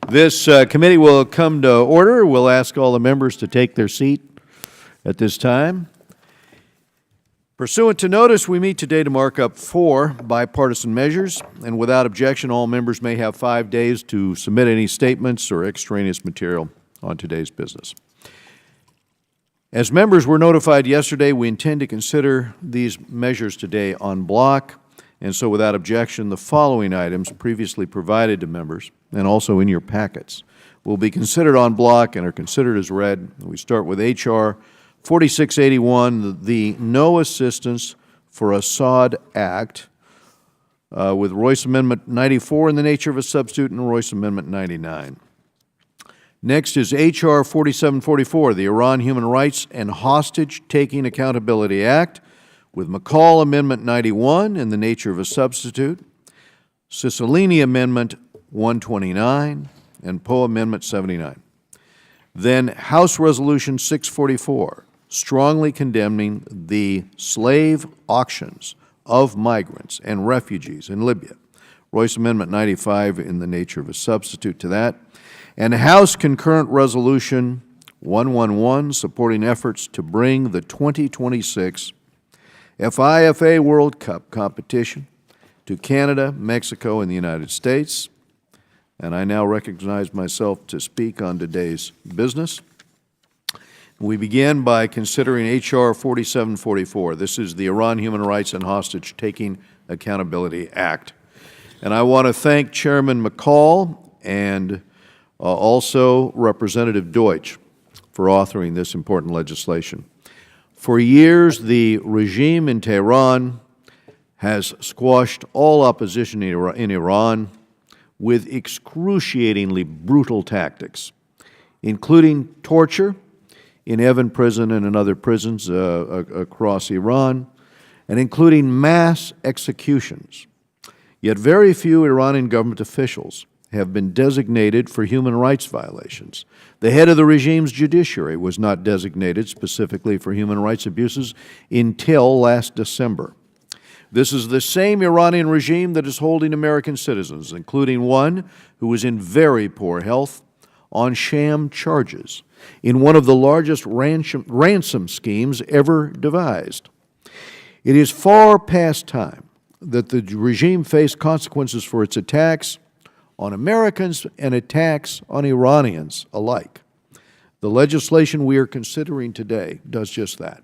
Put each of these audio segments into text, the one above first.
This committee will come to order. We'll ask all the members to take their seat at this time. Pursuant to notice, we meet today to mark up 4 bipartisan measures, and without objection, all members may have 5 days to submit any statements or extraneous material on today's business. As members were notified yesterday, we intend to consider these measures today en bloc, and so without objection, the following items previously provided to members and also in your packets will be considered en bloc and are considered as read. We start with H.R. 4681, the No Assistance for Assad Act, with Royce Amendment 94 in the nature of a substitute and Royce Amendment 99. Next is H.R. 4744, the Iran Human Rights and Hostage-Taking Accountability Act, with Mccaul Amendment 91 in the nature of a substitute, Cicilline Amendment 129, and Poe Amendment 79. Then House Resolution 644, strongly condemning the slave auctions of migrants and refugees in Libya, Royce Amendment 95 in the nature of a substitute to that, and House Concurrent Resolution 111, supporting efforts to bring the 2026 FIFA World Cup competition to Canada, Mexico, and the United States. And I now recognize myself to speak on today's business. We begin by considering H.R. 4744. This is the Iran Human Rights and Hostage-Taking Accountability Act. And I want to thank Chairman Mccaul and also Representative Deutsch for authoring this important legislation. For years, the regime in Tehran has squashed all opposition in Iran with excruciatingly brutal tactics, including torture in Evin prison and in other prisons across Iran, and including mass executions. Yet very few Iranian government officials have been designated for human rights violations. The head of the regime's judiciary was not designated specifically for human rights abuses until last December. This is the same Iranian regime that is holding American citizens, including one who was in very poor health, on sham charges in one of the largest ransom schemes ever devised. It is far past time that the regime face consequences for its attacks on Americans and attacks on Iranians alike. The legislation we are considering today does just that.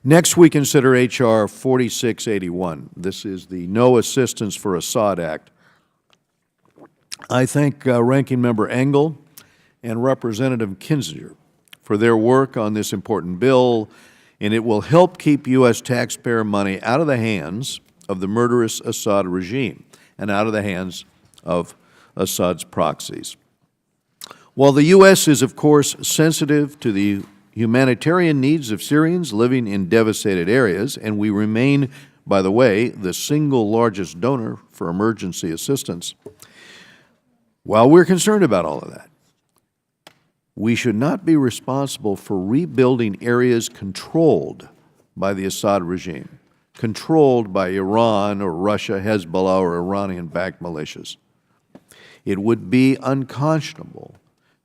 Next, we consider H.R. 4681. This is the No Assistance for Assad Act. I thank Ranking Member Engel and Representative Kinzinger for their work on this important bill, and it will help keep U.S. taxpayer money out of the hands of the murderous Assad regime and out of the hands of Assad's proxies. While the U.S. is, of course, sensitive to the humanitarian needs of Syrians living in devastated areas, and we remain, by the way, the single largest donor for emergency assistance, while we're concerned about all of that, we should not be responsible for rebuilding areas controlled by the Assad regime, controlled by Iran or Russia, Hezbollah, or Iranian-backed militias. It would be unconscionable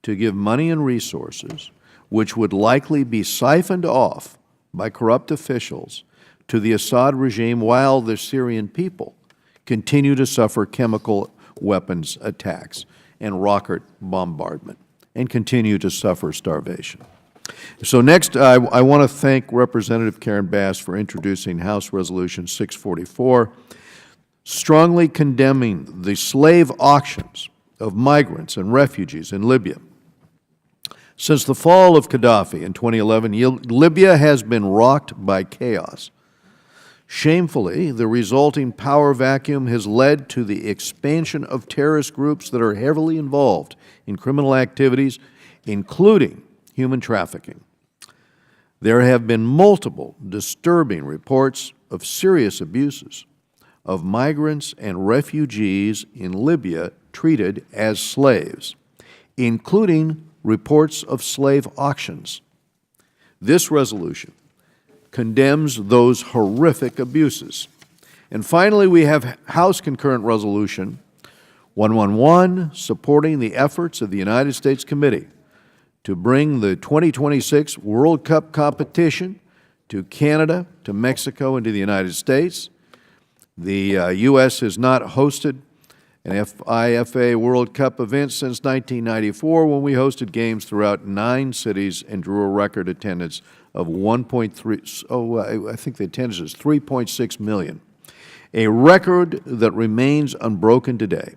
to give money and resources, which would likely be siphoned off by corrupt officials, to the Assad regime while the Syrian people continue to suffer chemical weapons attacks and rocket bombardment and continue to suffer starvation. So next, I want to thank Representative Karen Bass for introducing House Resolution 644, strongly condemning the slave auctions of migrants and refugees in Libya. Since the fall of Gaddafi in 2011, Libya has been rocked by chaos. Shamefully, the resulting power vacuum has led to the expansion of terrorist groups that are heavily involved in criminal activities, including human trafficking. There have been multiple disturbing reports of serious abuses of migrants and refugees in Libya treated as slaves, including reports of slave auctions. This resolution condemns those horrific abuses. And finally, we have House Concurrent Resolution 111, supporting the efforts of the United States Committee to bring the 2026 World Cup competition to Canada, to Mexico, and to the United States. The U.S. has not hosted an FIFA World Cup event since 1994, when we hosted games throughout 9 cities and drew a record attendance of 1.3, I think the attendance is 3.6 million, a record that remains unbroken today.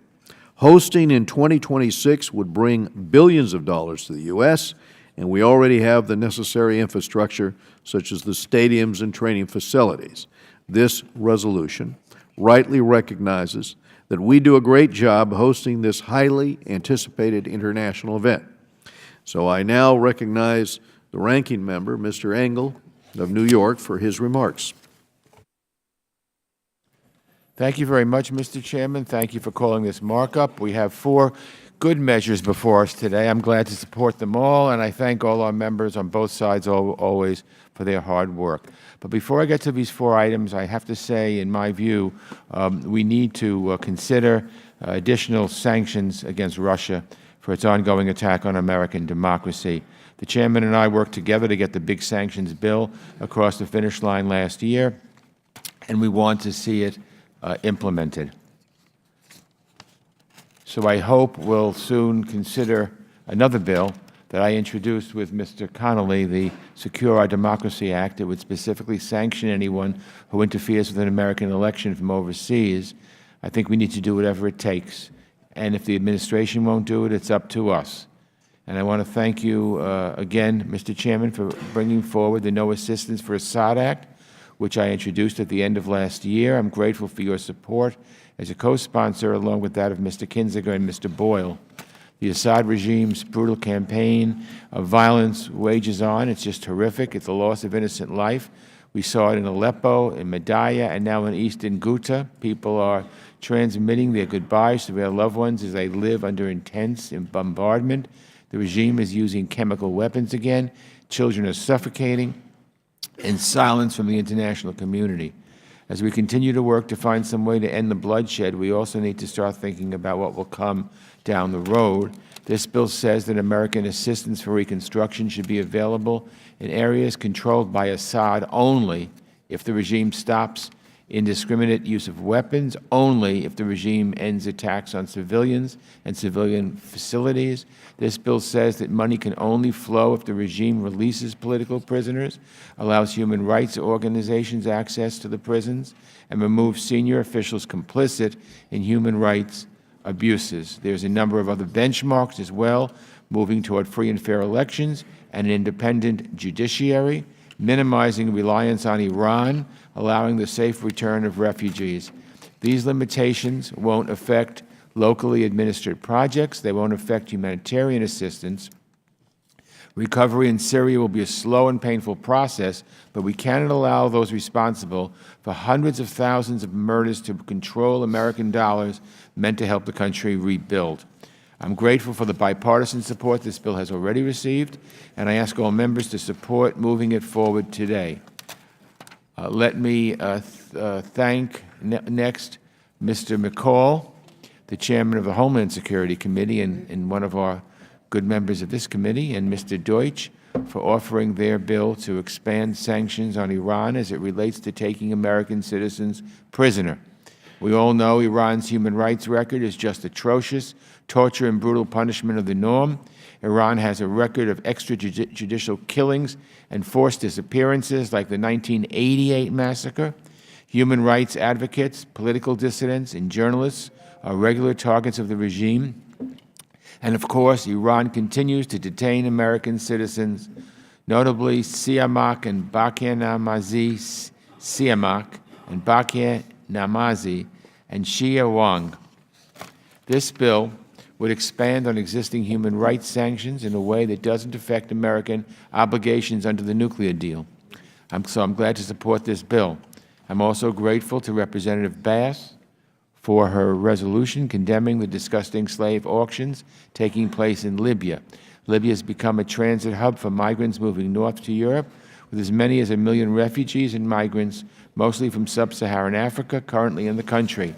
Hosting in 2026 would bring billions of dollars to the U.S., and we already have the necessary infrastructure, such as the stadiums and training facilities. This resolution rightly recognizes that we do a great job hosting this highly anticipated international event. So I now recognize the ranking member, Mr. Engel of New York, for his remarks. Thank you very much, Mr. Chairman. Thank you for calling this markup. We have 4 good measures before us today. I'm glad to support them all, and I thank all our members on both sides always for their hard work. But before I get to these 4 items, I have to say, in my view, we need to consider additional sanctions against Russia for its ongoing attack on American democracy. The Chairman and I worked together to get the big sanctions bill across the finish line last year, and we want to see it implemented. So I hope we'll soon consider another bill that I introduced with Mr. Connolly, the Secure Our Democracy Act. It would specifically sanction anyone who interferes with an American election from overseas. I think we need to do whatever it takes. And if the administration won't do it, it's up to us. And I want to thank you again, Mr. Chairman, for bringing forward the No Assistance for Assad Act, which I introduced at the end of last year. I'm grateful for your support as a co-sponsor, along with that of Mr. Kinzinger and Mr. Boyle. The Assad regime's brutal campaign of violence wages on. It's just horrific. It's a loss of innocent life. We saw it in Aleppo, in Madaya, and now in eastern Ghouta. People are transmitting their goodbyes to their loved ones as they live under intense bombardment. The regime is using chemical weapons again. Children are suffocating, and silence from the international community. As we continue to work to find some way to end the bloodshed, we also need to start thinking about what will come down the road. This bill says that American assistance for reconstruction should be available in areas controlled by Assad only if the regime stops indiscriminate use of weapons, only if the regime ends attacks on civilians and civilian facilities. This bill says that money can only flow if the regime releases political prisoners, allows human rights organizations access to the prisons, and removes senior officials complicit in human rights abuses. There's a number of other benchmarks as well, moving toward free and fair elections and an independent judiciary, minimizing reliance on Iran, allowing the safe return of refugees. These limitations won't affect locally administered projects. They won't affect humanitarian assistance. Recovery in Syria will be a slow and painful process, but we cannot allow those responsible for hundreds of thousands of murders to control American dollars meant to help the country rebuild. I'm grateful for the bipartisan support this bill has already received, and I ask all members to support moving it forward today. Let me thank next Mr. Mccaul, the Chairman of the Homeland Security Committee and one of our good members of this committee, and Mr. Deutsch for offering their bill to expand sanctions on Iran as it relates to taking American citizens prisoner. We all know Iran's human rights record is just atrocious. Torture and brutal punishment are the norm. Iran has a record of extrajudicial killings and forced disappearances like the 1988 massacre. Human rights advocates, political dissidents, and journalists are regular targets of the regime. And of course, Iran continues to detain American citizens, notably Siamak and Bakir Namazi, Siamak and Bakir Namazi, and Shia Wang. This bill would expand on existing human rights sanctions in a way that doesn't affect American obligations under the nuclear deal. So I'm glad to support this bill. I'm also grateful to Representative Bass for her resolution condemning the disgusting slave auctions taking place in Libya. Libya has become a transit hub for migrants moving north to Europe, with as many as 1 million refugees and migrants, mostly from sub-Saharan Africa, currently in the country.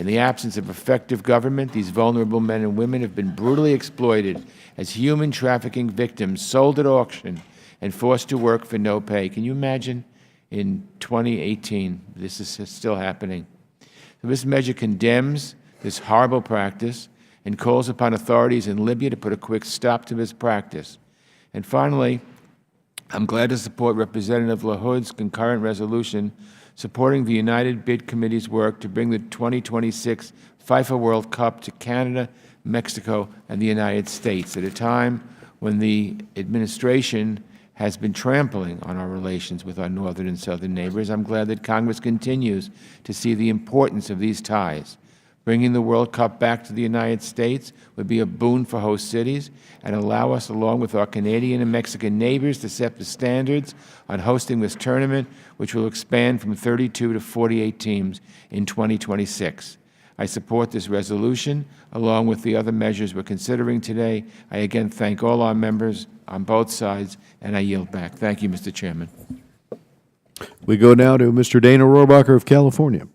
In the absence of effective government, these vulnerable men and women have been brutally exploited as human trafficking victims, sold at auction, and forced to work for no pay. Can you imagine in 2018 this is still happening? So this measure condemns this horrible practice and calls upon authorities in Libya to put a quick stop to this practice. And finally, I'm glad to support Representative LaHood's concurrent resolution supporting the United Bid Committee's work to bring the 2026 FIFA World Cup to Canada, Mexico, and the United States at a time when the administration has been trampling on our relations with our northern and southern neighbors. I'm glad that Congress continues to see the importance of these ties. Bringing the World Cup back to the United States would be a boon for host cities and allow us, along with our Canadian and Mexican neighbors, to set the standards on hosting this tournament, which will expand from 32 to 48 teams in 2026. I support this resolution, along with the other measures we're considering today. I again thank all our members on both sides, and I yield back. Thank you, Mr. Chairman. We go now to Mr. Dana Rohrabacher of California.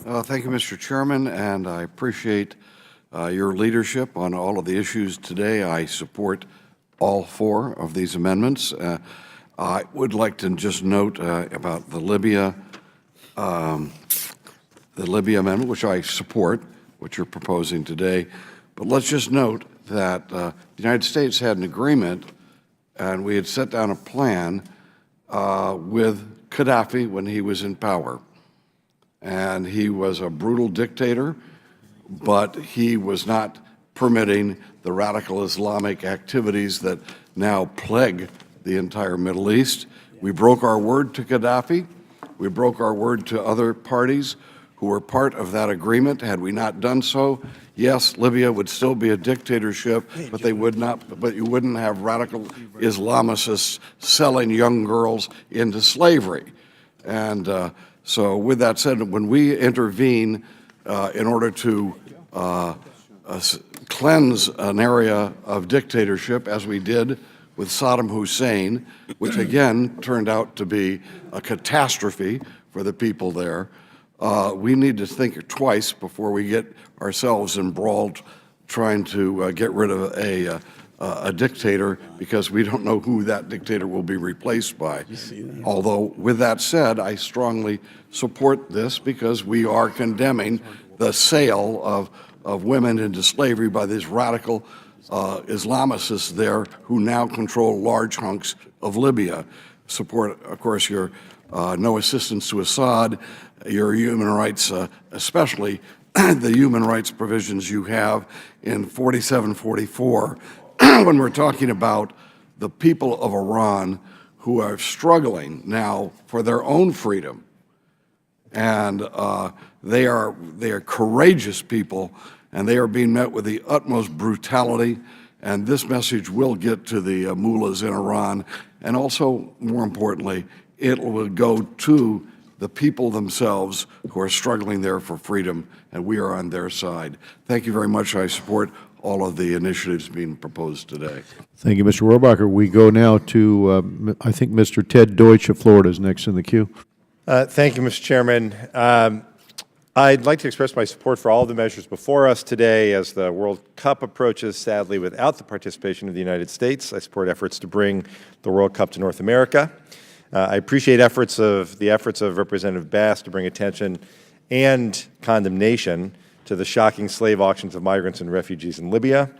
Thank you, Mr. Chairman, and I appreciate your leadership on all of the issues today. I support all four of these amendments. I would like to just note about the Libya amendment, which I support, what you're proposing today. But let's just note that the United States had an agreement, and we had set down a plan with Gaddafi when he was in power. And he was a brutal dictator, but he was not permitting the radical Islamic activities that now plague the entire Middle East. We broke our word to Gaddafi. We broke our word to other parties who were part of that agreement. Had we not done so, yes, Libya would still be a dictatorship, but they would not. But you wouldn't have radical Islamicists selling young girls into slavery. And so with that said, when we intervene in order to cleanse an area of dictatorship, as we did with Saddam Hussein, which again turned out to be a catastrophe for the people there, we need to think twice before we get ourselves embroiled trying to get rid of a dictator, because we don't know who that dictator will be replaced by. Although, with that said, I strongly support this because we are condemning the sale of women into slavery by these radical Islamicists there who now control large hunks of Libya. Support, of course, your no assistance to Assad, your human rights, especially the human rights provisions you have in 4744, when we're talking about the people of Iran who are struggling now for their own freedom. And they are courageous people, and they are being met with the utmost brutality. And this message will get to the mullahs in Iran. And also, more importantly, it will go to the people themselves who are struggling there for freedom, and we are on their side. Thank you very much. I support all of the initiatives being proposed today. Thank you, Mr. Rohrabacher. We go now to, I think, Mr. Ted Deutsch of Florida is next in the queue. Thank you, Mr. Chairman. I'd like to express my support for all of the measures before us today as the World Cup approaches, sadly, without the participation of the United States. I support efforts to bring the World Cup to North America. I appreciate the efforts of Representative Bass to bring attention and condemnation to the shocking slave auctions of migrants and refugees in Libya.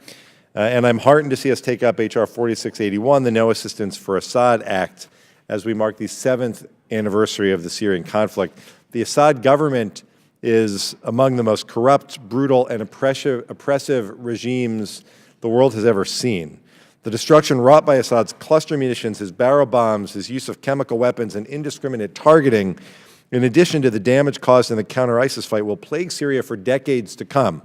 And I'm heartened to see us take up H.R. 4681, the No Assistance for Assad Act, as we mark the 7th anniversary of the Syrian conflict. The Assad government is among the most corrupt, brutal, and oppressive regimes the world has ever seen. The destruction wrought by Assad's cluster munitions, his barrel bombs, his use of chemical weapons, and indiscriminate targeting, in addition to the damage caused in the counter-ISIS fight, will plague Syria for decades to come.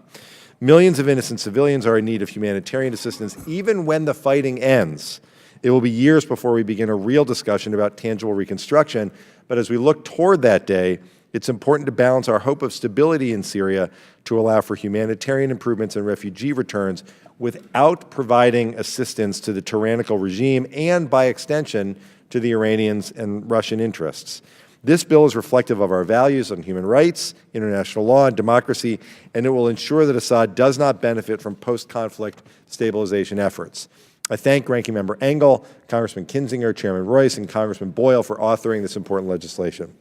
Millions of innocent civilians are in need of humanitarian assistance. Even when the fighting ends, it will be years before we begin a real discussion about tangible reconstruction. But as we look toward that day, it's important to balance our hope of stability in Syria to allow for humanitarian improvements and refugee returns without providing assistance to the tyrannical regime and, by extension, to the Iranians and Russian interests. This bill is reflective of our values on human rights, international law, and democracy, and it will ensure that Assad does not benefit from post-conflict stabilization efforts. I thank Ranking Member Engel, Congressman Kinzinger, Chairman Royce, and Congressman Boyle for authoring this important legislation.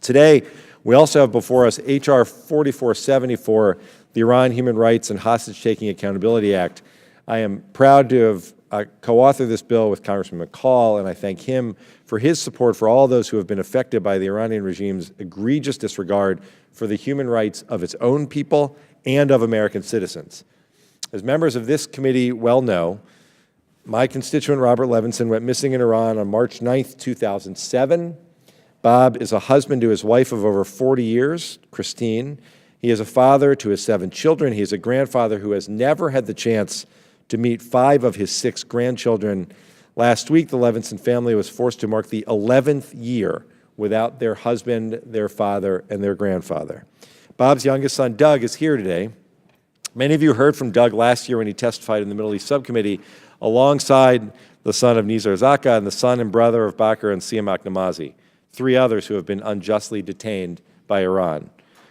Today, we also have before us H.R. 4474, the Iran Human Rights and Hostage-Taking Accountability Act. I am proud to have co-authored this bill with Congressman Mccaul, and I thank him for his support for all those who have been affected by the Iranian regime's egregious disregard for the human rights of its own people and of American citizens. As members of this committee well know, my constituent Robert Levinson went missing in Iran on March 9th, 2007. Bob is a husband to his wife of over 40 years, Christine. He is a father to his 7 children. He is a grandfather who has never had the chance to meet 5 of his 6 grandchildren. Last week, the Levinson family was forced to mark the 11th year without their husband, their father, and their grandfather. Bob's youngest son, Doug, is here today. Many of you heard from Doug last year when he testified in the Middle East Subcommittee alongside the son of Nizar Zaka and the son and brother of Bakr and Siam Aknamazi, 3 others who have been unjustly detained by Iran.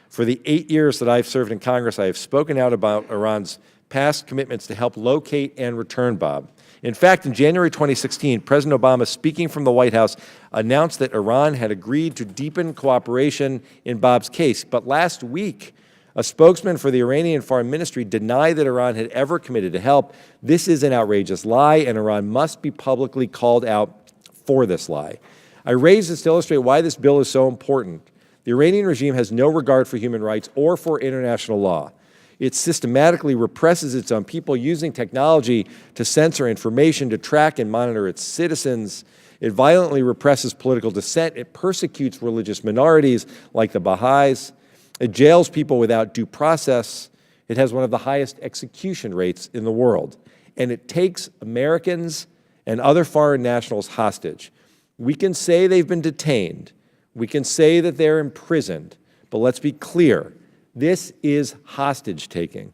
For the 8 years that I've served in Congress, I have spoken out about Iran's past commitments to help locate and return Bob. In fact, in January 2016, President Obama, speaking from the White House, announced that Iran had agreed to deepen cooperation in Bob's case. But last week, a spokesman for the Iranian Foreign Ministry denied that Iran had ever committed to help. This is an outrageous lie, and Iran must be publicly called out for this lie. I raise this to illustrate why this bill is so important. The Iranian regime has no regard for human rights or for international law. It systematically represses its own people using technology to censor information, to track and monitor its citizens. It violently represses political dissent. It persecutes religious minorities like the Baha'is. It jails people without due process. It has one of the highest execution rates in the world. And it takes Americans and other foreign nationals hostage. We can say they've been detained. We can say that they're imprisoned. But let's be clear. This is hostage-taking.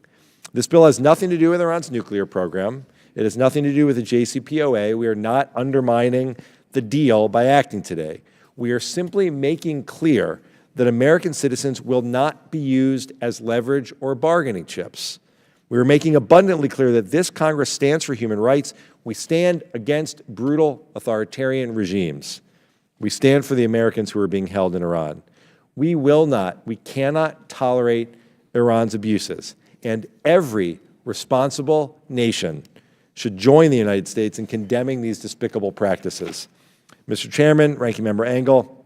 This bill has nothing to do with Iran's nuclear program. It has nothing to do with the Jcpoa. We are not undermining the deal by acting today. We are simply making clear that American citizens will not be used as leverage or bargaining chips. We are making abundantly clear that this Congress stands for human rights. We stand against brutal authoritarian regimes. We stand for the Americans who are being held in Iran. We cannot tolerate Iran's abuses, and every responsible nation should join the United States in condemning these despicable practices. Mr. Chairman, Ranking Member Engel,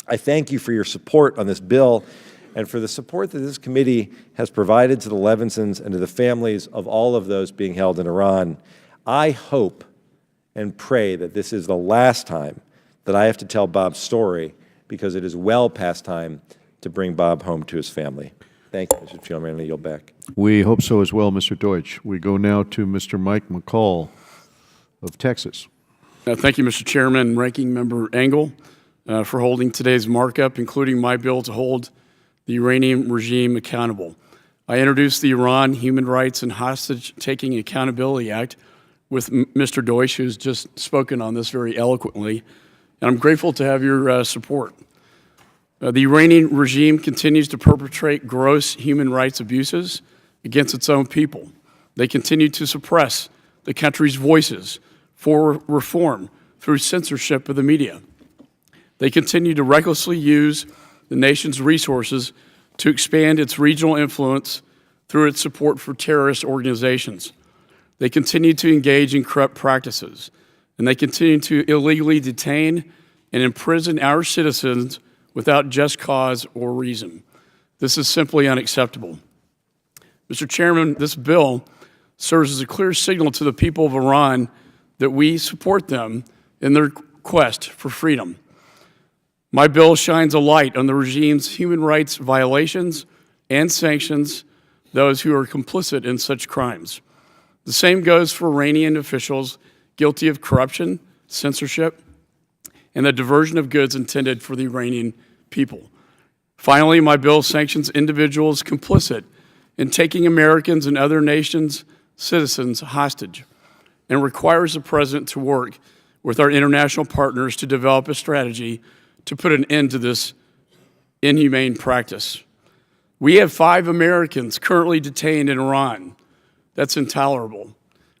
I thank you for your support on this bill and for the support that this committee has provided to the Levinsons and to the families of all of those being held in Iran. I hope and pray that this is the last time that I have to tell Bob's story, because it is well past time to bring Bob home to his family. Thank you, Mr. Chairman. I yield back. We hope so as well, Mr. Deutsch. We go now to Mr. Mike Mccaul of Texas. Thank you, Mr. Chairman, Ranking Member Engel, for holding today's markup, including my bill to hold the Iranian regime accountable. I introduced the Iran Human Rights and Hostage-Taking Accountability Act with Mr. Deutsch, who's just spoken on this very eloquently, and I'm grateful to have your support. The Iranian regime continues to perpetrate gross human rights abuses against its own people. They continue to suppress the country's voices for reform through censorship of the media. They continue to recklessly use the nation's resources to expand its regional influence through its support for terrorist organizations. They continue to engage in corrupt practices, and they continue to illegally detain and imprison our citizens without just cause or reason. This is simply unacceptable. Mr. Chairman, this bill serves as a clear signal to the people of Iran that we support them in their quest for freedom. My bill shines a light on the regime's human rights violations and sanctions those who are complicit in such crimes. The same goes for Iranian officials guilty of corruption, censorship, and the diversion of goods intended for the Iranian people. Finally, my bill sanctions individuals complicit in taking Americans and other nations' citizens hostage and requires the President to work with our international partners to develop a strategy to put an end to this inhumane practice. We have 5 Americans currently detained in Iran. That's intolerable.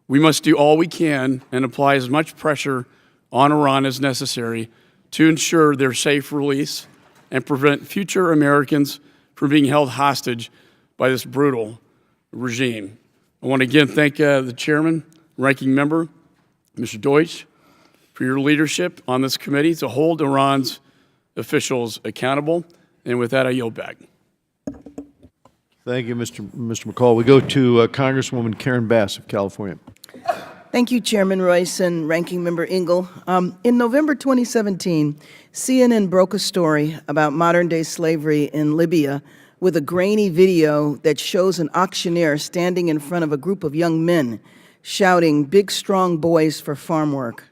We must do all we can and apply as much pressure on Iran as necessary to ensure their safe release and prevent future Americans from being held hostage by this brutal regime. I want to again thank the chairman, ranking member, Mr. Deutsch, for your leadership on this committee to hold Iran's officials accountable. And with that, I yield back. Thank you, Mr. McCall. We go to Congresswoman Karen Bass of California. Thank you, Chairman Royce and Ranking Member Engel. In November 2017, CNN broke a story about modern-day slavery in Libya with a grainy video that shows an auctioneer standing in front of a group of young men shouting, "Big, strong boys for farm work."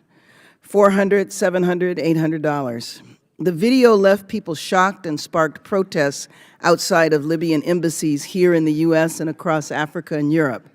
$400, $700, $800. The video left people shocked and sparked protests outside of Libyan embassies here in the U.S. and across Africa and Europe.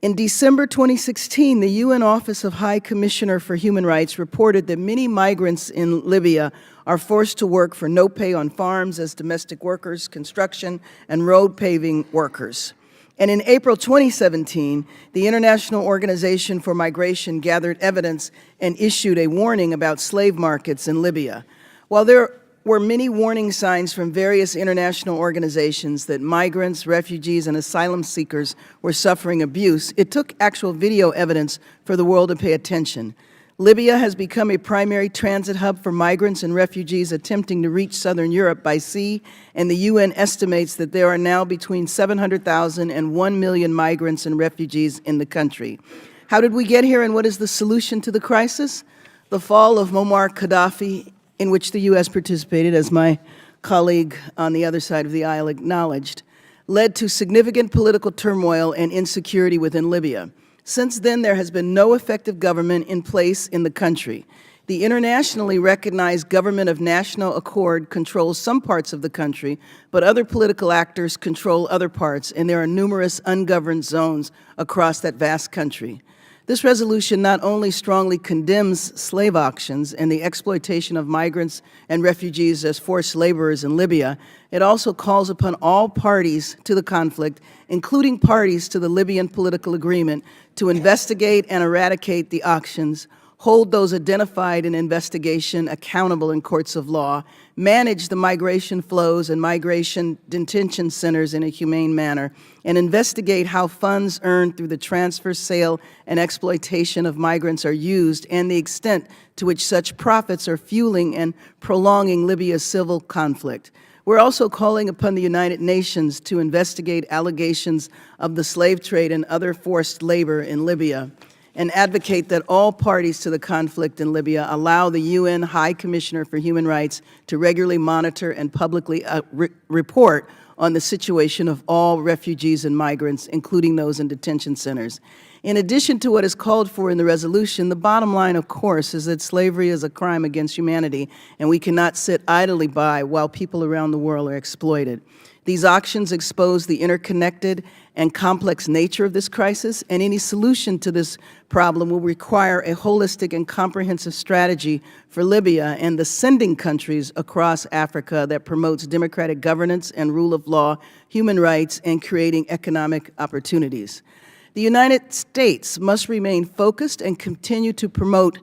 In December 2016, the UN Office of High Commissioner for Human Rights reported that many migrants in Libya are forced to work for no pay on farms as domestic workers, construction, and road paving workers. And in April 2017, the International Organization for Migration gathered evidence and issued a warning about slave markets in Libya. While there were many warning signs from various international organizations that migrants, refugees, and asylum seekers were suffering abuse, it took actual video evidence for the world to pay attention. Libya has become a primary transit hub for migrants and refugees attempting to reach southern Europe by sea, and the UN estimates that there are now between 700,000 and 1 million migrants and refugees in the country. How did we get here, and what is the solution to the crisis? The fall of Muammar Gaddafi, in which the U.S. participated, as my colleague on the other side of the aisle acknowledged, led to significant political turmoil and insecurity within Libya. Since then, there has been no effective government in place in the country. The internationally recognized Government of National Accord controls some parts of the country, but other political actors control other parts, and there are numerous ungoverned zones across that vast country. This resolution not only strongly condemns slave auctions and the exploitation of migrants and refugees as forced laborers in Libya, it also calls upon all parties to the conflict, including parties to the Libyan political agreement, to investigate and eradicate the auctions, hold those identified in investigation accountable in courts of law, manage the migration flows and migration detention centers in a humane manner, and investigate how funds earned through the transfer, sale, and exploitation of migrants are used and the extent to which such profits are fueling and prolonging Libya's civil conflict. We're also calling upon the United Nations to investigate allegations of the slave trade and other forced labor in Libya, and advocate that all parties to the conflict in Libya allow the UN High Commissioner for Human Rights to regularly monitor and publicly report on the situation of all refugees and migrants, including those in detention centers. In addition to what is called for in the resolution, the bottom line, of course, is that slavery is a crime against humanity, and we cannot sit idly by while people around the world are exploited. These auctions expose the interconnected and complex nature of this crisis, and any solution to this problem will require a holistic and comprehensive strategy for Libya and the sending countries across Africa that promotes democratic governance and rule of law, human rights, and creating economic opportunities. The United States must remain focused and continue to promote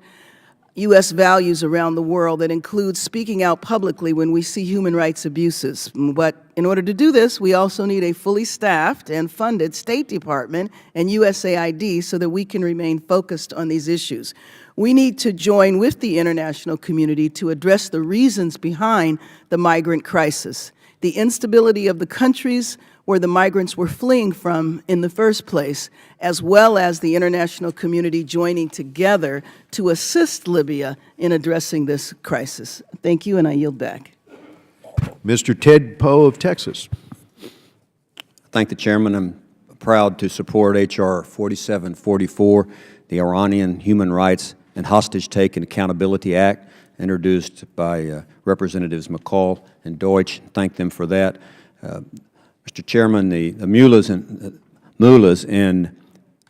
U.S. values around the world that includes speaking out publicly when we see human rights abuses. But in order to do this, we also need a fully staffed and funded State Department and USAID so that we can remain focused on these issues. We need to join with the international community to address the reasons behind the migrant crisis, the instability of the countries where the migrants were fleeing from in the first place, as well as the international community joining together to assist Libya in addressing this crisis. Thank you, and I yield back. Mr. Jcpoa of Texas. Thank the chairman. I'm proud to support H.R. 4744, the Iranian Human Rights and Hostage Take and Accountability Act, introduced by Representatives Mccaul and Deutsch. Thank them for that. Mr. Chairman, the mullahs in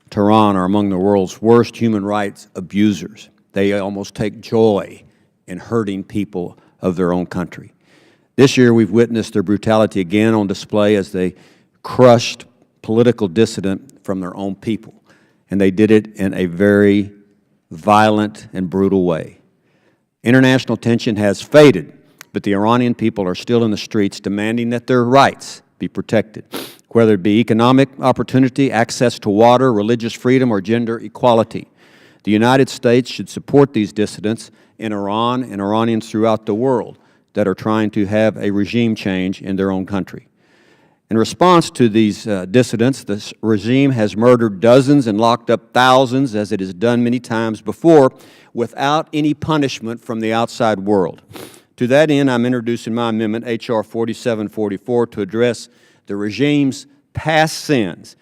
Tehran are among the world's worst human rights abusers. They almost take joy in hurting people of their own country. This year, we've witnessed their brutality again on display as they crushed political dissident from their own people, and they did it in a very violent and brutal way. International tension has faded, but the Iranian people are still in the streets demanding that their rights be protected, whether it be economic opportunity, access to water, religious freedom, or gender equality. The United States should support these dissidents in Iran and Iranians throughout the world that are trying to have a regime change in their own country. In response to these dissidents, the regime has murdered dozens and locked up thousands, as it has done many times before, without any punishment from the outside world. To that end, I'm introducing my amendment, H.R. 4744, to address the regime's past sins,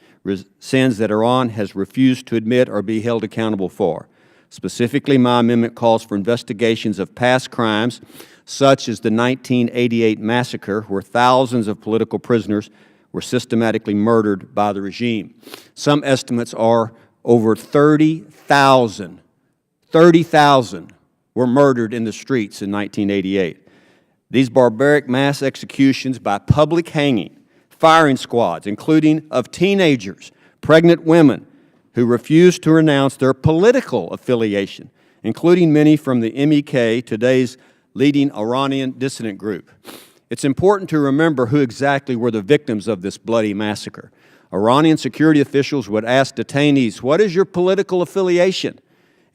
sins that Iran has refused to admit or be held accountable for. Specifically, my amendment calls for investigations of past crimes, such as the 1988 massacre, where thousands of political prisoners were systematically murdered by the regime. Some estimates are over 30,000 were murdered in the streets in 1988. These barbaric mass executions by public hanging, firing squads, including of teenagers, pregnant women who refused to renounce their political affiliation, including many from the MEK, today's leading Iranian dissident group. It's important to remember who exactly were the victims of this bloody massacre. Iranian security officials would ask detainees, "What is your political affiliation?"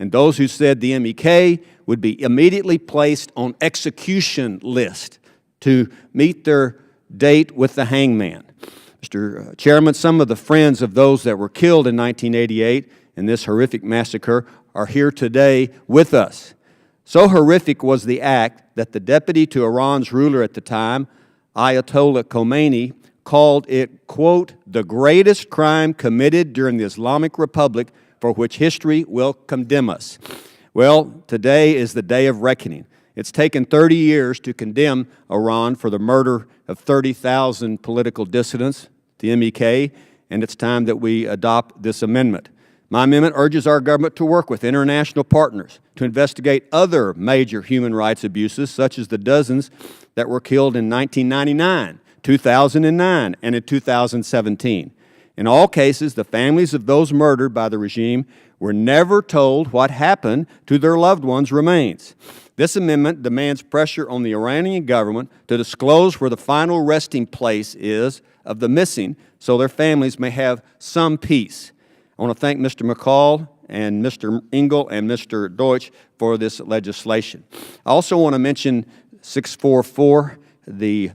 And those who said the MEK would be immediately placed on execution list to meet their date with the hangman. Mr. Chairman, some of the friends of those that were killed in 1988 in this horrific massacre are here today with us. So horrific was the act that the deputy to Iran's ruler at the time, Ayatollah Khomeini, called it, quote, "the greatest crime committed during the Islamic Republic for which history will condemn us." Well, today is the day of reckoning. It's taken 30 years to condemn Iran for the murder of 30,000 political dissidents, the MEK, and it's time that we adopt this amendment. My amendment urges our government to work with international partners to investigate other major human rights abuses, such as the dozens that were killed in 1999, 2009, and in 2017. In all cases, the families of those murdered by the regime were never told what happened to their loved ones' remains. This amendment demands pressure on the Iranian government to disclose where the final resting place is of the missing so their families may have some peace. I want to thank Mr. Mccaul and Mr. Engel and Mr. Deutsch for this legislation. I also want to mention 644, the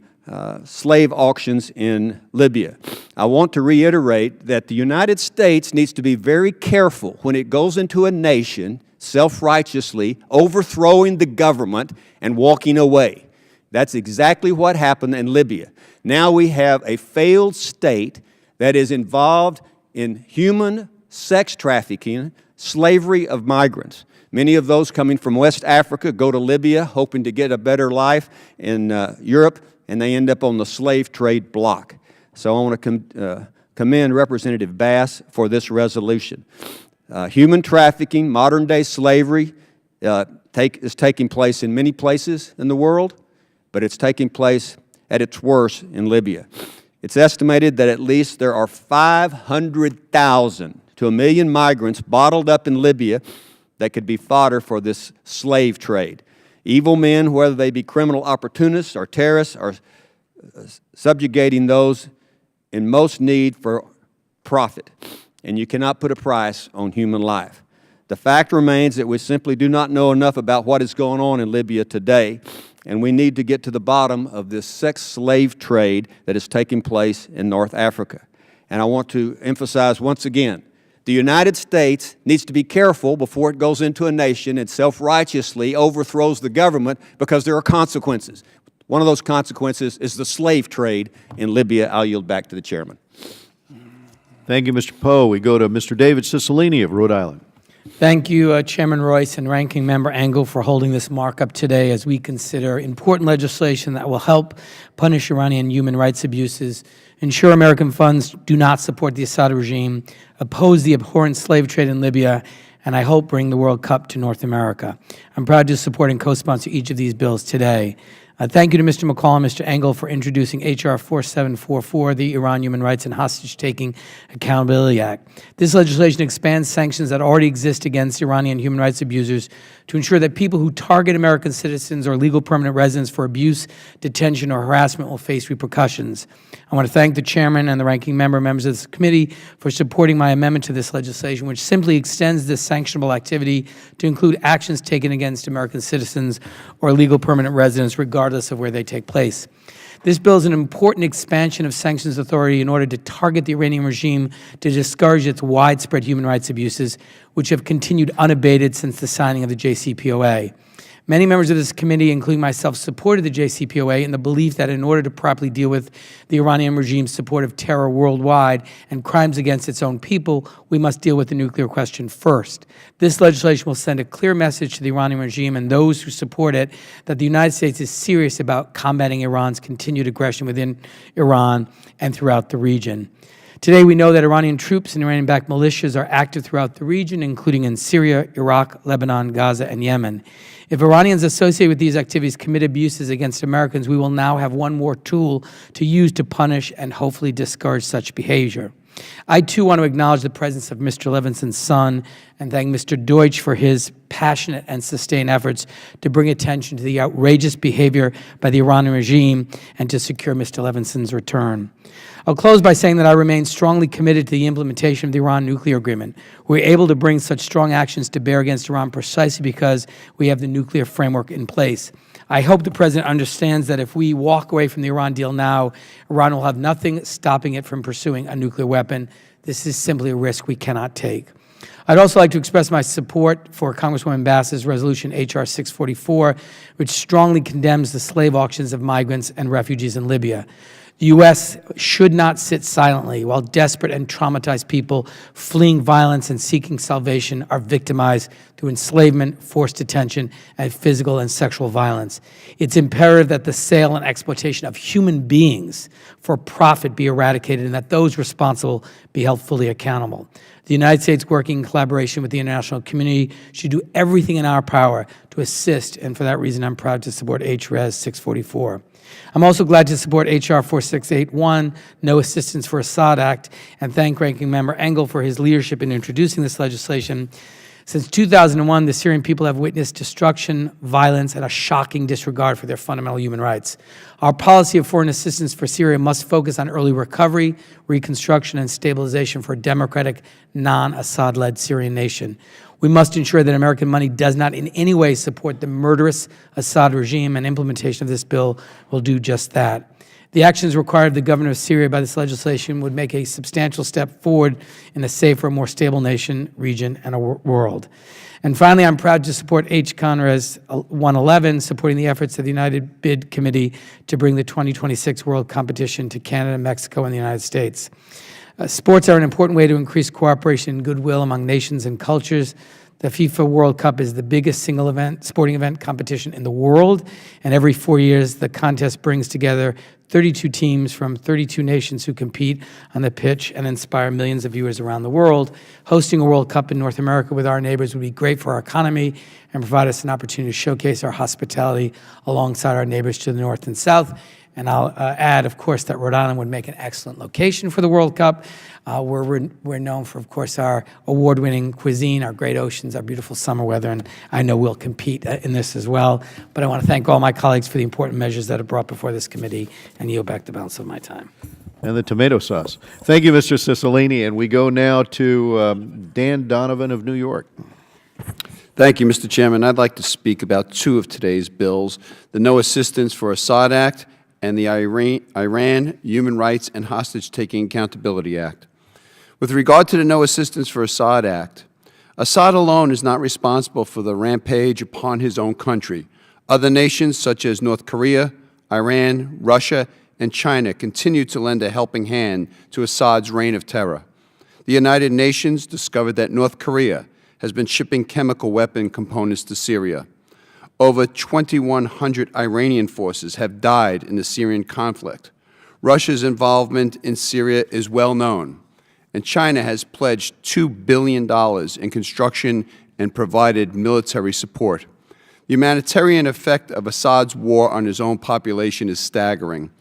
slave auctions in Libya. I want to reiterate that the United States needs to be very careful when it goes into a nation self-righteously overthrowing the government and walking away. That's exactly what happened in Libya. Now we have a failed state that is involved in human sex trafficking, slavery of migrants. Many of those coming from West Africa go to Libya hoping to get a better life in Europe, and they end up on the slave trade block. So I want to commend Representative Bass for this resolution. Human trafficking, modern-day slavery is taking place in many places in the world, but it's taking place at its worst in Libya. It's estimated that at least there are 500,000 to 1 million migrants bottled up in Libya that could be fodder for this slave trade. Evil men, whether they be criminal opportunists or terrorists, are subjugating those in most need for profit. And you cannot put a price on human life. The fact remains that we simply do not know enough about what is going on in Libya today, and we need to get to the bottom of this sex slave trade that is taking place in North Africa. And I want to emphasize once again, the United States needs to be careful before it goes into a nation and self-righteously overthrows the government, because there are consequences. One of those consequences is the slave trade in Libya. I'll yield back to the chairman. Thank you, Mr. Poe. We go to Mr. David Cicilline of Rhode Island. Thank you, Chairman Royce and Ranking Member Engel, for holding this markup today as we consider important legislation that will help punish Iranian human rights abuses, ensure American funds do not support the Assad regime, oppose the abhorrent slave trade in Libya, and I hope bring the World Cup to North America. I'm proud to support and co-sponsor each of these bills today. Thank you to Mr. Mccaul and Mr. Engel for introducing H.R. 4744, the Iran Human Rights and Hostage-Taking Accountability Act. This legislation expands sanctions that already exist against Iranian human rights abusers to ensure that people who target American citizens or legal permanent residents for abuse, detention, or harassment will face repercussions. I want to thank the chairman and the ranking member, members of this committee, for supporting my amendment to this legislation, which simply extends this sanctionable activity to include actions taken against American citizens or legal permanent residents, regardless of where they take place. This bill is an important expansion of sanctions authority in order to target the Iranian regime to discourage its widespread human rights abuses, which have continued unabated since the signing of the Jcpoa. Many members of this committee, including myself, supported the Jcpoa in the belief that in order to properly deal with the Iranian regime's support of terror worldwide and crimes against its own people, we must deal with the nuclear question first. This legislation will send a clear message to the Iranian regime and those who support it that the United States is serious about combating Iran's continued aggression within Iran and throughout the region. Today, we know that Iranian troops and Iranian-backed militias are active throughout the region, including in Syria, Iraq, Lebanon, Gaza, and Yemen. If Iranians associated with these activities commit abuses against Americans, we will now have one more tool to use to punish and hopefully discourage such behavior. I, too, want to acknowledge the presence of Mr. Levinson's son and thank Mr. Deutsch for his passionate and sustained efforts to bring attention to the outrageous behavior by the Iranian regime and to secure Mr. Levinson's return. I'll close by saying that I remain strongly committed to the implementation of the Iran nuclear agreement. We're able to bring such strong actions to bear against Iran precisely because we have the nuclear framework in place. I hope the President understands that if we walk away from the Iran deal now, Iran will have nothing stopping it from pursuing a nuclear weapon. This is simply a risk we cannot take. I'd also like to express my support for Congresswoman Bass's resolution H.R. 644, which strongly condemns the slave auctions of migrants and refugees in Libya. The U.S. should not sit silently while desperate and traumatized people fleeing violence and seeking salvation are victimized through enslavement, forced detention, and physical and sexual violence. It's imperative that the sale and exploitation of human beings for profit be eradicated and that those responsible be held fully accountable. The United States, working in collaboration with the international community, should do everything in our power to assist, and for that reason, I'm proud to support H.Res. 644. I'm also glad to support H.R. 4681, No Assistance for Assad Act, and thank Ranking Member Engel for his leadership in introducing this legislation. Since 2001, the Syrian people have witnessed destruction, violence, and a shocking disregard for their fundamental human rights. Our policy of foreign assistance for Syria must focus on early recovery, reconstruction, and stabilization for a democratic, non-Assad-led Syrian nation. We must ensure that American money does not in any way support the murderous Assad regime, and implementation of this bill will do just that. The actions required of the governor of Syria by this legislation would make a substantial step forward in a safer, more stable nation, region, and a world. And finally, I'm proud to support H.Con.Res. 111, supporting the efforts of the United Bid Committee to bring the 2026 World Competition to Canada, Mexico, and the United States. Sports are an important way to increase cooperation and goodwill among nations and cultures. The FIFA World Cup is the biggest single sporting event competition in the world, and every 4 years the contest brings together 32 teams from 32 nations who compete on the pitch and inspire millions of viewers around the world. Hosting a World Cup in North America with our neighbors would be great for our economy and provide us an opportunity to showcase our hospitality alongside our neighbors to the north and south. And I'll add, of course, that Rhode Island would make an excellent location for the World Cup. We're known for, of course, our award-winning cuisine, our great oceans, our beautiful summer weather, and I know we'll compete in this as well. But I want to thank all my colleagues for the important measures that are brought before this committee, and yield back the balance of my time. And the tomato sauce. Thank you, Mr. Cicilline. And we go now to Dan Donovan of New York. Thank you, Mr. Chairman. I'd like to speak about two of today's bills, the No Assistance for Assad Act and the Iran Human Rights and Hostage-Taking Accountability Act. With regard to the No Assistance for Assad Act, Assad alone is not responsible for the rampage upon his own country. Other nations such as North Korea, Iran, Russia, and China continue to lend a helping hand to Assad's reign of terror. The United Nations discovered that North Korea has been shipping chemical weapon components to Syria. Over 2,100 Iranian forces have died in the Syrian conflict. Russia's involvement in Syria is well known. and China has pledged $2 billion in construction and provided military support. The humanitarian effect of Assad's war on his own population is staggering.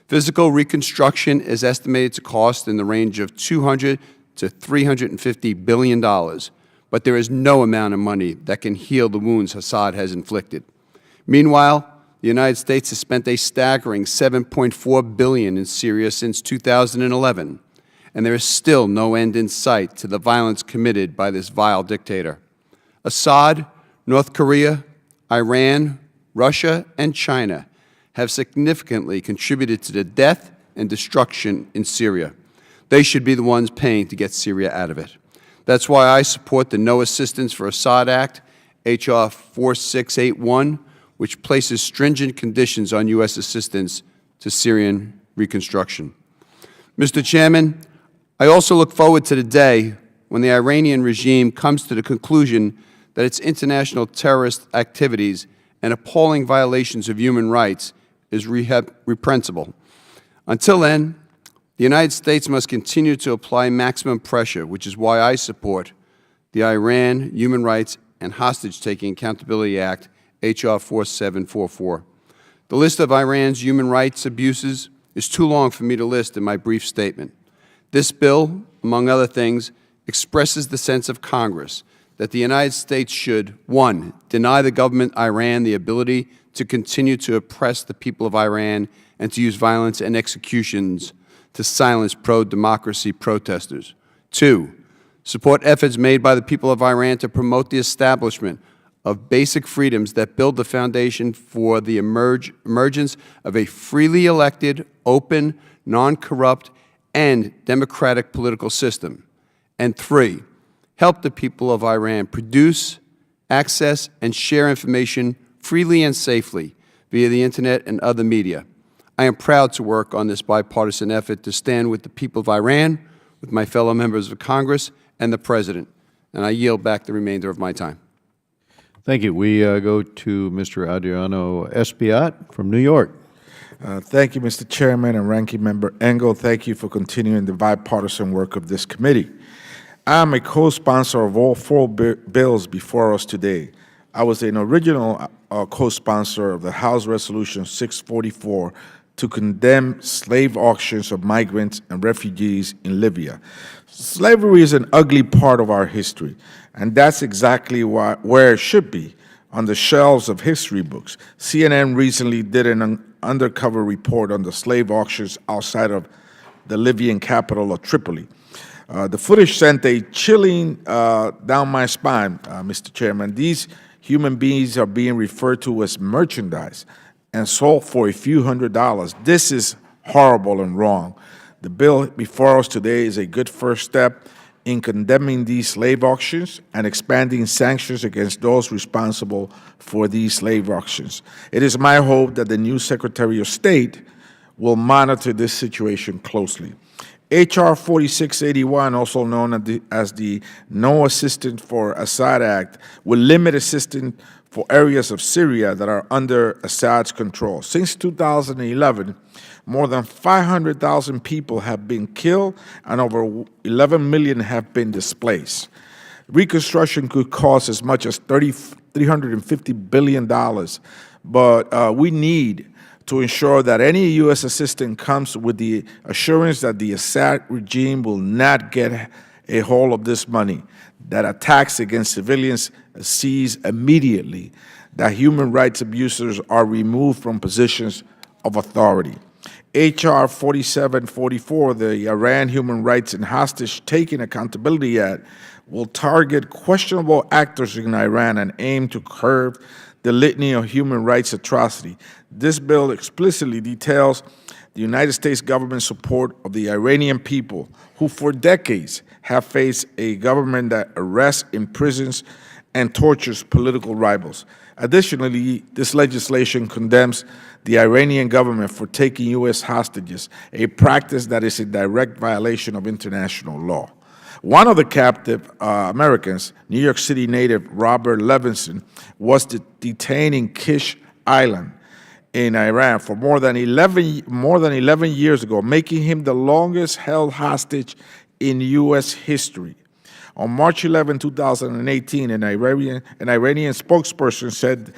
Physical reconstruction is estimated to cost in the range of $200 to $350 billion, but there is no amount of money that can heal the wounds Assad has inflicted. Meanwhile, the United States has spent a staggering $7.4 billion in Syria since 2011, and there is still no end in sight to the violence committed by this vile dictator. Assad, North Korea, Iran, Russia, and China have significantly contributed to the death and destruction in Syria. They should be the ones paying to get Syria out of it. That's why I support the No Assistance for Assad Act, H.R. 4681, which places stringent conditions on U.S. assistance to Syrian reconstruction. Mr. Chairman, I also look forward to the day when the Iranian regime comes to the conclusion that its international terrorist activities and appalling violations of human rights is reprehensible. Until then, the United States must continue to apply maximum pressure, which is why I support the Iran Human Rights and Hostage-Taking Accountability Act, H.R. 4744. The list of Iran's human rights abuses is too long for me to list in my brief statement. This bill, among other things, expresses the sense of Congress that the United States should, 1, deny the government Iran the ability to continue to oppress the people of Iran and to use violence and executions to silence pro-democracy protesters. 2, support efforts made by the people of Iran to promote the establishment of basic freedoms that build the foundation for the emergence of a freely elected, open, non-corrupt, and democratic political system. And 3, help the people of Iran produce, access, and share information freely and safely via the Internet and other media. I am proud to work on this bipartisan effort to stand with the people of Iran, with my fellow members of Congress, and the President. And I yield back the remainder of my time. Thank you. We go to Mr. Adriano Espiat from New York. Thank you, Mr. Chairman and Ranking Member Engel. Thank you for continuing the bipartisan work of this committee. I am a co-sponsor of all 4 bills before us today. I was an original co-sponsor of the House Resolution 644 to condemn slave auctions of migrants and refugees in Libya. Slavery is an ugly part of our history, and that's exactly where it should be, on the shelves of history books. CNN recently did an undercover report on the slave auctions outside of the Libyan capital of Tripoli. The footage sent a chilling down my spine, Mr. Chairman. These human beings are being referred to as merchandise and sold for a few $100s. This is horrible and wrong. The bill before us today is a good first step in condemning these slave auctions and expanding sanctions against those responsible for these slave auctions. It is my hope that the new Secretary of State will monitor this situation closely. H.R. 4681, also known as the No Assistance for Assad Act, will limit assistance for areas of Syria that are under Assad's control. Since 2011, more than 500,000 people have been killed and over 11 million have been displaced. Reconstruction could cost as much as $350 billion, but we need to ensure that any U.S. assistance comes with the assurance that the Assad regime will not get a hold of this money, that attacks against civilians cease immediately, that human rights abusers are removed from positions of authority. H.R. 4744, the Iran Human Rights and Hostage-Taking Accountability Act, will target questionable actors in Iran and aim to curb the litany of human rights atrocity. This bill explicitly details the United States government's support of the Iranian people, who for decades have faced a government that arrests, imprisons, and tortures political rivals. Additionally, this legislation condemns the Iranian government for taking U.S. hostages, a practice that is a direct violation of international law. One of the captive Americans, New York City native Robert Levinson, was detained in Kish Island in Iran for more than 11 years ago, making him the longest held hostage in U.S. history. On March 11, 2018, an Iranian spokesperson said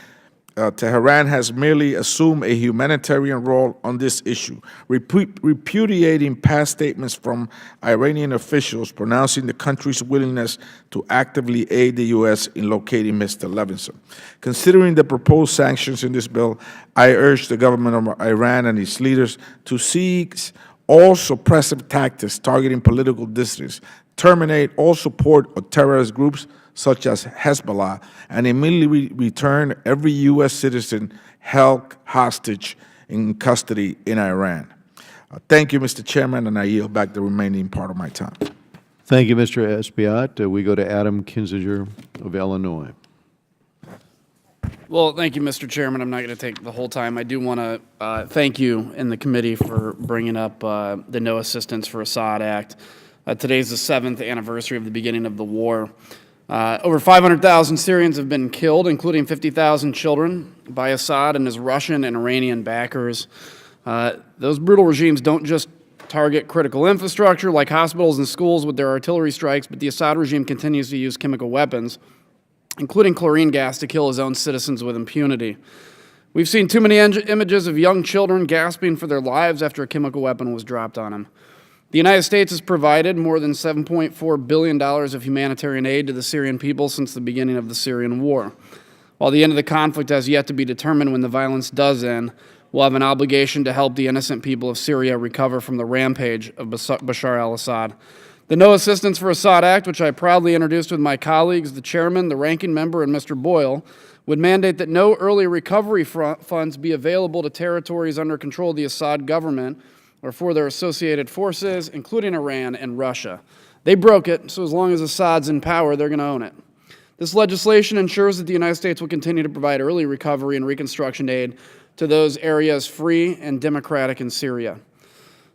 Tehran has merely assumed a humanitarian role on this issue, repudiating past statements from Iranian officials pronouncing the country's willingness to actively aid the U.S. in locating Mr. Levinson. Considering the proposed sanctions in this bill, I urge the government of Iran and its leaders to cease all suppressive tactics targeting political dissidents, terminate all support of terrorist groups such as Hezbollah, and immediately return every U.S. citizen held hostage in custody in Iran. Thank you, Mr. Chairman, and I yield back the remaining part of my time. Thank you, Mr. Espiat. We go to Adam Kinzinger of Illinois. Well, thank you, Mr. Chairman. I'm not going to take the whole time. I do want to thank you and the committee for bringing up the No Assistance for Assad Act. Today's the 7th anniversary of the beginning of the war. Over 500,000 Syrians have been killed, including 50,000 children, by Assad and his Russian and Iranian backers. Those brutal regimes don't just target critical infrastructure like hospitals and schools with their artillery strikes, but the Assad regime continues to use chemical weapons, including chlorine gas, to kill his own citizens with impunity. We've seen too many images of young children gasping for their lives after a chemical weapon was dropped on them. The United States has provided more than $7.4 billion of humanitarian aid to the Syrian people since the beginning of the Syrian war. While the end of the conflict has yet to be determined, when the violence does end, we'll have an obligation to help the innocent people of Syria recover from the rampage of Bashar al-Assad. The No Assistance for Assad Act, which I proudly introduced with my colleagues, the chairman, the ranking member, and Mr. Boyle, would mandate that no early recovery funds be available to territories under control of the Assad government or for their associated forces, including Iran and Russia. They broke it, so as long as Assad's in power, they're going to own it. This legislation ensures that the United States will continue to provide early recovery and reconstruction aid to those areas free and democratic in Syria.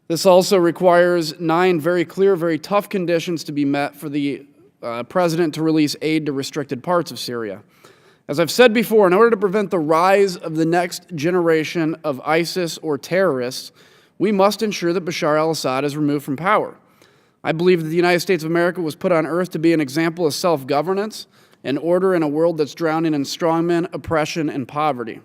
This also requires 9 very clear, very tough conditions to be met for the president to release aid to restricted parts of Syria. As I've said before, in order to prevent the rise of the next generation of ISIS or terrorists, we must ensure that Bashar al-Assad is removed from power. I believe that the United States of America was put on earth to be an example of self-governance and order in a world that's drowning in strongmen, oppression, and poverty.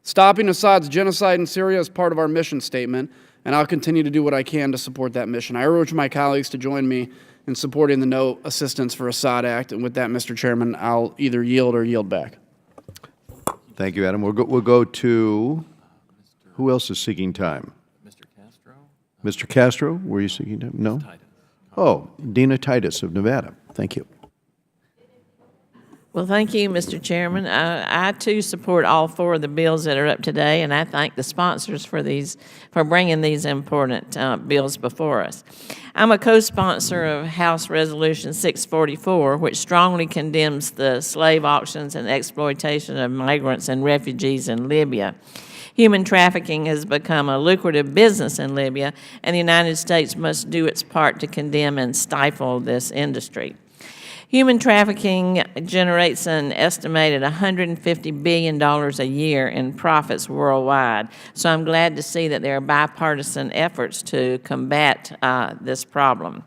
Stopping Assad's genocide in Syria is part of our mission statement, and I'll continue to do what I can to support that mission. I urge my colleagues to join me in supporting the No Assistance for Assad Act, and with that, Mr. Chairman, I'll either yield or yield back. Thank you, Adam. We'll go to, who else is seeking time? Mr. Castro, were you seeking time? No? Oh, Dina Titus of Nevada. Thank you. Well, thank you, Mr. Chairman. I too support all 4 of the bills that are up today, and I thank the sponsors for bringing these important bills before us. I'm a co-sponsor of House Resolution 644, which strongly condemns the slave auctions and exploitation of migrants and refugees in Libya. Human trafficking has become a lucrative business in Libya, and the United States must do its part to condemn and stifle this industry. Human trafficking generates an estimated $150 billion a year in profits worldwide, so I'm glad to see that there are bipartisan efforts to combat this problem.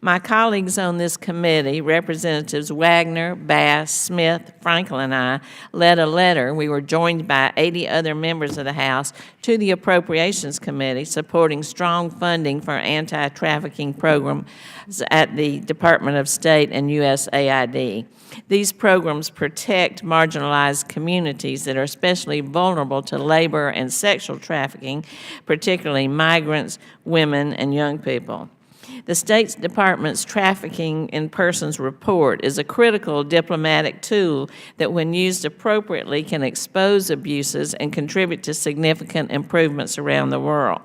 My colleagues on this committee, Representatives Wagner, Bass, Smith, Frankel, and I, led a letter. We were joined by 80 other members of the House to the Appropriations Committee supporting strong funding for anti-trafficking programs at the Department of State and USAID. These programs protect marginalized communities that are especially vulnerable to labor and sexual trafficking, particularly migrants, women, and young people. The State Department's Trafficking in Persons report is a critical diplomatic tool that, when used appropriately, can expose abuses and contribute to significant improvements around the world.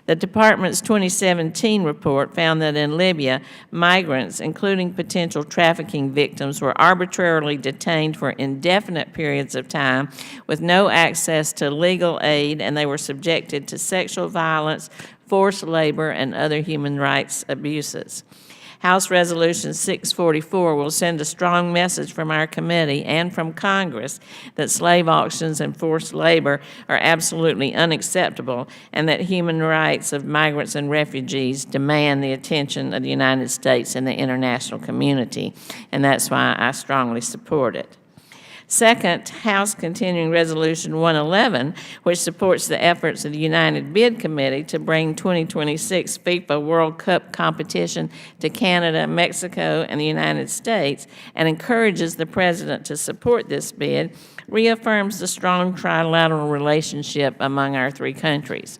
The Department's 2017 report found that in Libya, migrants, including potential trafficking victims, were arbitrarily detained for indefinite periods of time with no access to legal aid, and they were subjected to sexual violence, forced labor, and other human rights abuses. House Resolution 644 will send a strong message from our committee and from Congress that slave auctions and forced labor are absolutely unacceptable and that human rights of migrants and refugees demand the attention of the United States and the international community, and that's why I strongly support it. Second, House Continuing Resolution 111, which supports the efforts of the United Bid Committee to bring 2026 FIFA World Cup competition to Canada, Mexico, and the United States, and encourages the President to support this bid, reaffirms the strong trilateral relationship among our three countries.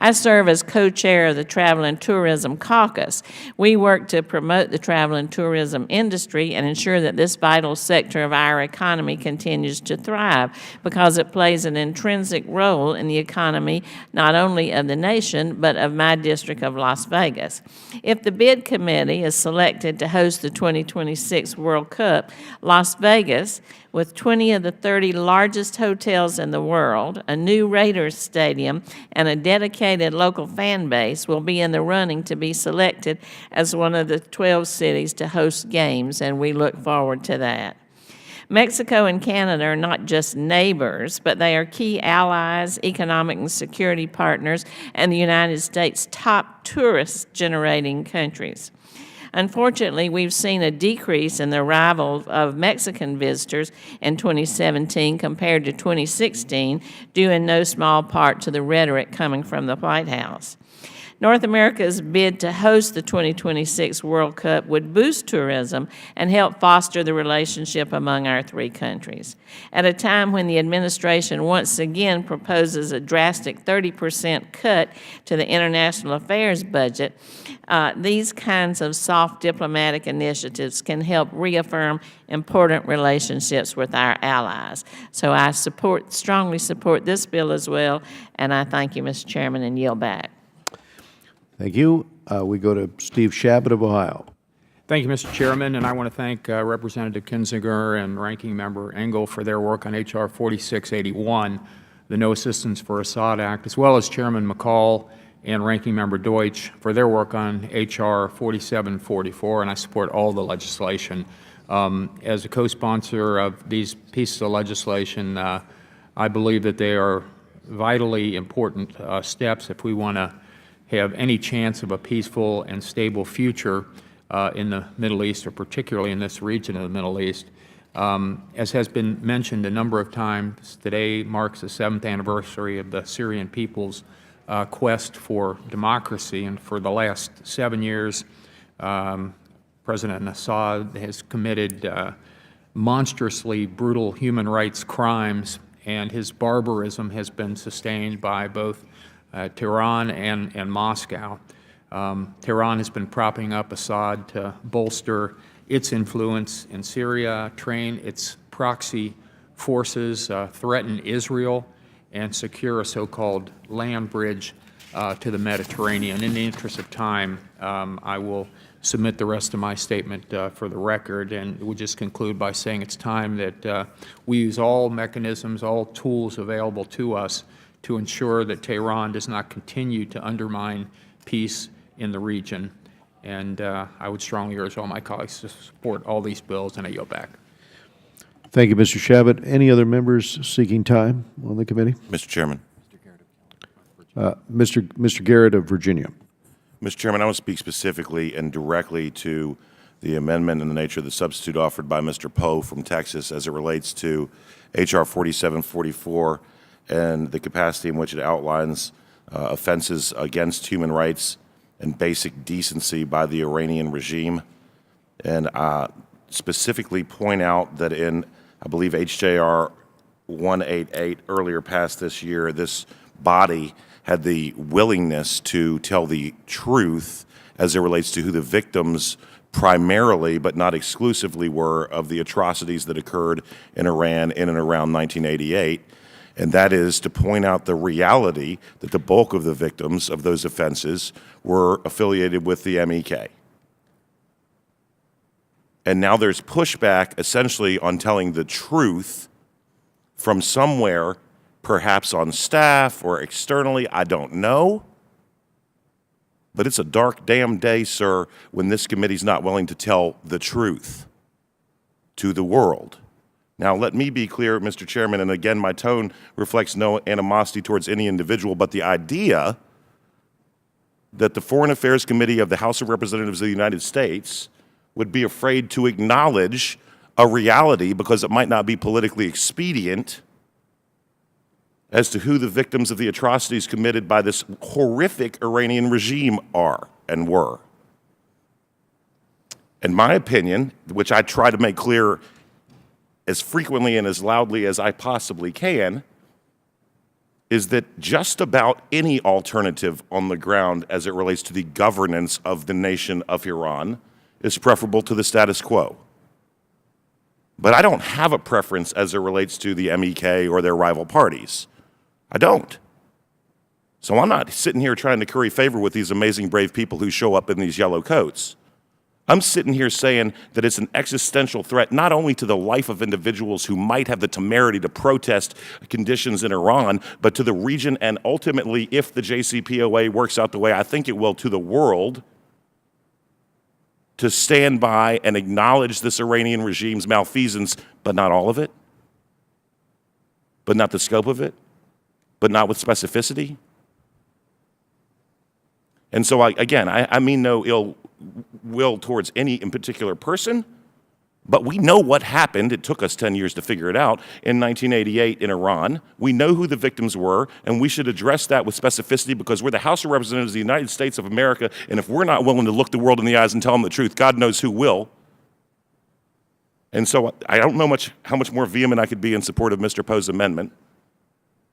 I serve as co-chair of the Travel and Tourism Caucus. We work to promote the travel and tourism industry and ensure that this vital sector of our economy continues to thrive because it plays an intrinsic role in the economy not only of the nation but of my district of Las Vegas. If the bid committee is selected to host the 2026 World Cup, Las Vegas, with 20 of the 30 largest hotels in the world, a new Raiders stadium, and a dedicated local fan base, will be in the running to be selected as one of the 12 cities to host games, and we look forward to that. Mexico and Canada are not just neighbors, but they are key allies, economic and security partners, and the United States' top tourist-generating countries. Unfortunately, we've seen a decrease in the arrival of Mexican visitors in 2017 compared to 2016, due in no small part to the rhetoric coming from the White House. North America's bid to host the 2026 World Cup would boost tourism and help foster the relationship among our three countries. At a time when the administration once again proposes a drastic 30% cut to the international affairs budget, these kinds of soft diplomatic initiatives can help reaffirm important relationships with our allies. So I strongly support this bill as well, and I thank you, Mr. Chairman, and yield back. Thank you. We go to Steve Chabot of Ohio. Thank you, Mr. Chairman, and I want to thank Representative Kinzinger and Ranking Member Engel for their work on H.R. 4681, the No Assistance for Assad Act, as well as Chairman Mccaul and Ranking Member Deutsch for their work on H.R. 4744, and I support all the legislation. As a co-sponsor of these pieces of legislation, I believe that they are vitally important steps if we want to have any chance of a peaceful and stable future in the Middle East, or particularly in this region of the Middle East. As has been mentioned a number of times, today marks the 7th anniversary of the Syrian people's quest for democracy, and for the last 7 years, President Assad has committed monstrously brutal human rights crimes, and his barbarism has been sustained by both Tehran and Moscow. Tehran has been propping up Assad to bolster its influence in Syria, train its proxy forces, threaten Israel, and secure a so-called land bridge to the Mediterranean. In the interest of time, I will submit the rest of my statement for the record, and we'll just conclude by saying it's time that we use all mechanisms, all tools available to us to ensure that Tehran does not continue to undermine peace in the region. And I would strongly urge all my colleagues to support all these bills, and I yield back. Thank you, Mr. Chabot. Any other members seeking time on the committee? Mr. Chairman. Mr. Garrett of Virginia. Mr. Chairman, I want to speak specifically and directly to the amendment in the nature of the substitute offered by Mr. Poe from Texas as it relates to H.R. 4744 and the capacity in which it outlines offenses against human rights and basic decency by the Iranian regime, and specifically point out that in, I believe, HJR 188 earlier passed this year, this body had the willingness to tell the truth as it relates to who the victims primarily, but not exclusively, were of the atrocities that occurred in Iran in and around 1988. And that is to point out the reality that the bulk of the victims of those offenses were affiliated with the MEK. And now there's pushback essentially on telling the truth from somewhere, perhaps on staff or externally, I don't know. But it's a dark damn day, sir, when this committee's not willing to tell the truth to the world. Now, let me be clear, Mr. Chairman, and again, my tone reflects no animosity towards any individual, but the idea that the Foreign Affairs Committee of the House of Representatives of the United States would be afraid to acknowledge a reality because it might not be politically expedient as to who the victims of the atrocities committed by this horrific Iranian regime are and were. In my opinion, which I try to make clear as frequently and as loudly as I possibly can, is that just about any alternative on the ground as it relates to the governance of the nation of Iran is preferable to the status quo. But I don't have a preference as it relates to the MEK or their rival parties. I don't. So I'm not sitting here trying to curry favor with these amazing, brave people who show up in these yellow coats. I'm sitting here saying that it's an existential threat not only to the life of individuals who might have the temerity to protest conditions in Iran, but to the region and ultimately, if the Jcpoa works out the way I think it will, to the world, to stand by and acknowledge this Iranian regime's malfeasance, but not all of it, but not the scope of it, but not with specificity. And so, I mean no ill will towards any in particular person, but we know what happened. It took us 10 years to figure it out. In 1988 in Iran, we know who the victims were, and we should address that with specificity because we're the House of Representatives of the United States of America, and if we're not willing to look the world in the eyes and tell them the truth, God knows who will. And so I don't know how much more vehement I could be in support of Mr. Poe's amendment.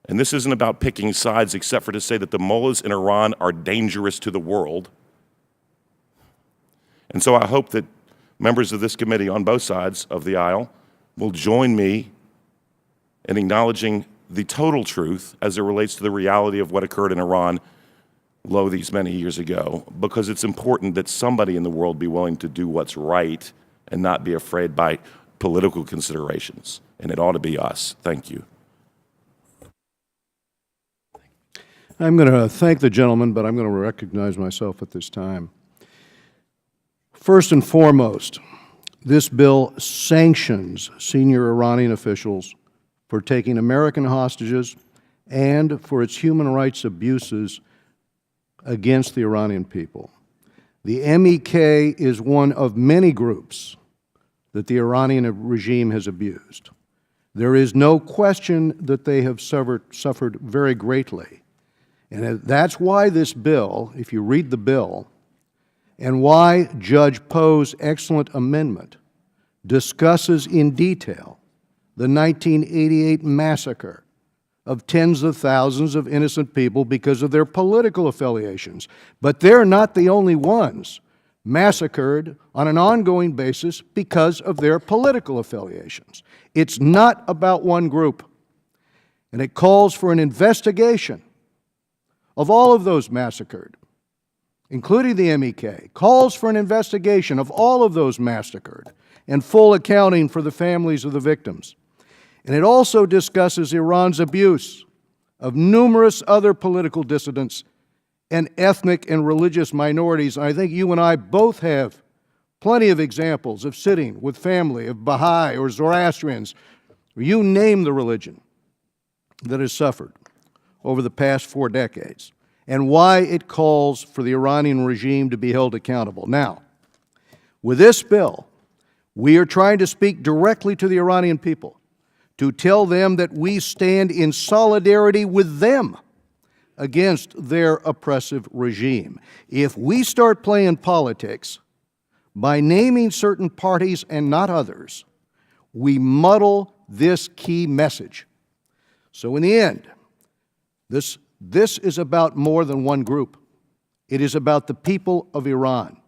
And this isn't about picking sides except for to say that the mullahs in Iran are dangerous to the world. And so I hope that members of this committee on both sides of the aisle will join me in acknowledging the total truth as it relates to the reality of what occurred in Iran these many years ago, because it's important that somebody in the world be willing to do what's right and not be afraid by political considerations. And it ought to be us. Thank you. I'm going to thank the gentleman, but I'm going to recognize myself at this time. First and foremost, this bill sanctions senior Iranian officials for taking American hostages and for its human rights abuses against the Iranian people. The MEK is one of many groups that the Iranian regime has abused. There is no question that they have suffered very greatly. And that's why this bill, if you read the bill, and why Judge Poe's excellent amendment discusses in detail the 1988 massacre of tens of thousands of innocent people because of their political affiliations. But they're not the only ones massacred on an ongoing basis because of their political affiliations. It's not about one group. And it calls for an investigation of all of those massacred, including the MEK, calls for an investigation of all of those massacred and full accounting for the families of the victims. And it also discusses Iran's abuse of numerous other political dissidents and ethnic and religious minorities. And I think you and I both have plenty of examples of sitting with family of Baha'i or Zoroastrians, or you name the religion that has suffered over the past 4 decades, and why it calls for the Iranian regime to be held accountable. Now, with this bill, we are trying to speak directly to the Iranian people, to tell them that we stand in solidarity with them against their oppressive regime. If we start playing politics by naming certain parties and not others, we muddle this key message. So in the end, this is about more than one group. It is about the people of Iran.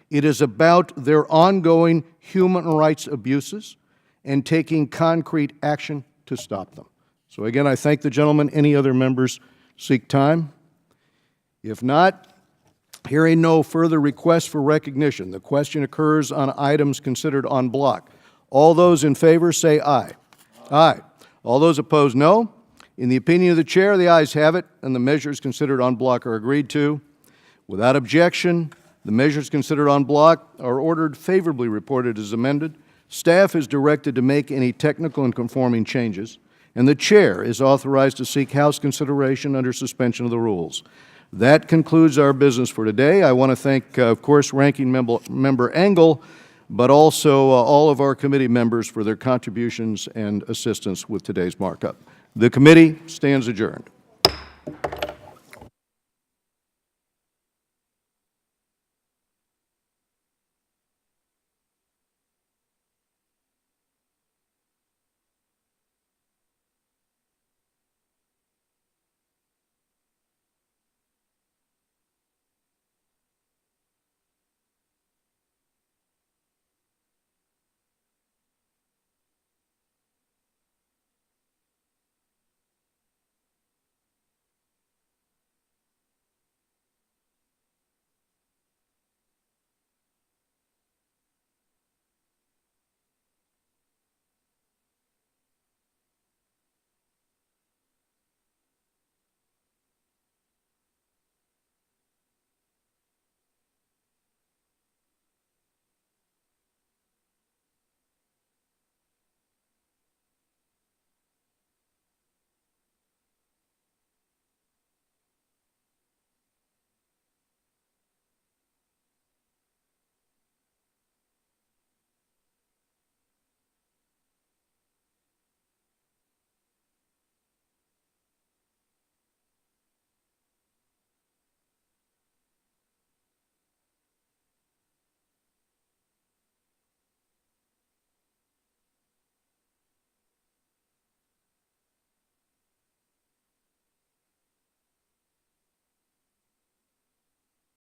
It is about their ongoing human rights abuses and taking concrete action to stop them. So again, I thank the gentleman. Any other members seek time? If not, hearing no further requests for recognition, the question occurs on items considered en bloc. All those in favor say aye. Aye. All those opposed, no. In the opinion of the Chair, the ayes have it, and the measures considered en bloc are agreed to. Without objection, the measures considered on block are ordered favorably reported as amended. Staff is directed to make any technical and conforming changes, and the Chair is authorized to seek House consideration under suspension of the rules. That concludes our business for today. I want to thank, of course, Ranking Member Engel, but also all of our committee members for their contributions and assistance with today's markup. The committee stands adjourned.